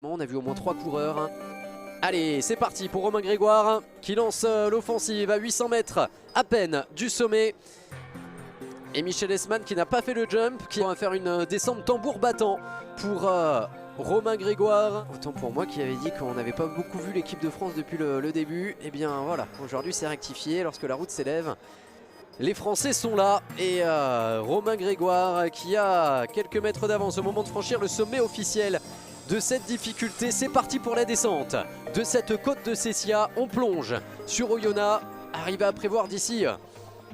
On a vu au moins 3 coureurs. Allez, c'est parti pour Romain Grégoire qui lance l'offensive à 800 mètres à peine du sommet. Et Michel Esman qui n'a pas fait le jump, qui va faire une descente tambour battant pour Romain Grégoire. Autant pour moi qui avait dit qu'on n'avait pas beaucoup vu l'équipe de France depuis le début. Et bien voilà, aujourd'hui c'est rectifié lorsque la route s'élève. Les Français sont là et Romain Grégoire qui a quelques mètres d'avance au moment de franchir le sommet officiel de cette difficulté. C'est parti pour la descente de cette côte de Cessia. On plonge sur Oyonnax, arrivé à prévoir d'ici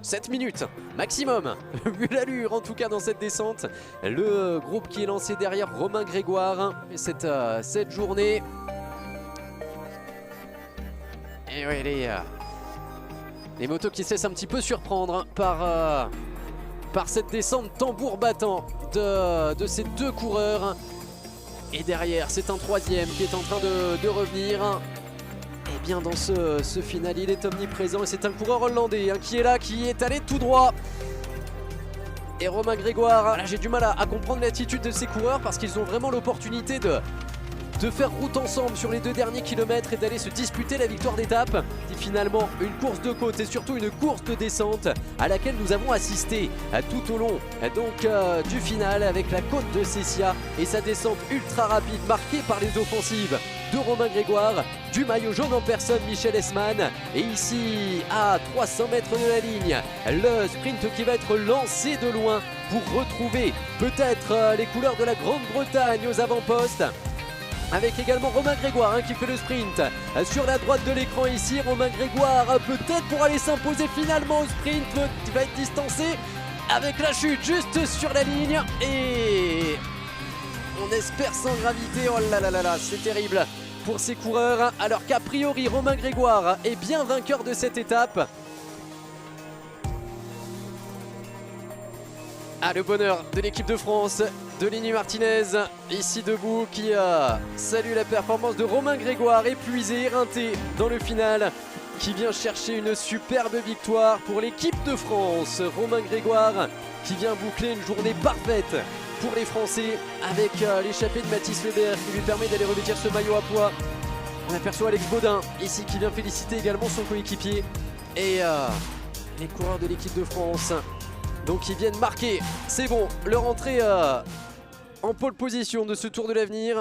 7 minutes maximum, vu l'allure en tout cas dans cette descente. Le groupe qui est lancé derrière Romain Grégoire et cette journée. Et oui, les motos qui se laissent un petit peu surprendre par cette descente tambour battant de ces deux coureurs. Et derrière, c'est un troisième qui est en train de revenir. Et bien dans ce final, il est omniprésent. Et c'est un coureur hollandais qui est là, qui est allé tout droit. Et Romain Grégoire, là j'ai du mal à comprendre l'attitude de ces coureurs parce qu'ils ont vraiment l'opportunité de faire route ensemble sur les 2 derniers kilomètres et d'aller se disputer la victoire d'étape. Et finalement une course de côte et surtout une course de descente à laquelle nous avons assisté tout au long du final avec la côte de Cessia et sa descente ultra rapide marquée par les offensives de Romain Grégoire, du maillot jaune en personne Michel Esman. Et ici à 300 mètres de la ligne, le sprint qui va être lancé de loin pour retrouver peut-être les couleurs de la Grande-Bretagne aux avant-postes. Avec également Romain Grégoire qui fait le sprint sur la droite de l'écran ici. Romain Grégoire peut-être pour aller s'imposer finalement au sprint, qui va être distancé avec la chute juste sur la ligne. Et on espère sans gravité. Oh là là là là, c'est terrible pour ces coureurs. Alors qu'a priori Romain Grégoire est bien vainqueur de cette étape. Ah, le bonheur de l'équipe de France, de Lenny Martinez, ici debout, qui salue la performance de Romain Grégoire, épuisé, éreinté dans le final, qui vient chercher une superbe victoire pour l'équipe de France. Romain Grégoire qui vient boucler une journée parfaite pour les Français avec l'échappée de Mathis Lebert qui lui permet d'aller revêtir ce maillot à pois. On aperçoit Alex Baudin ici qui vient féliciter également son coéquipier et les coureurs de l'équipe de France. Donc ils viennent marquer, c'est bon, leur entrée en pole position de ce Tour de l'Avenir.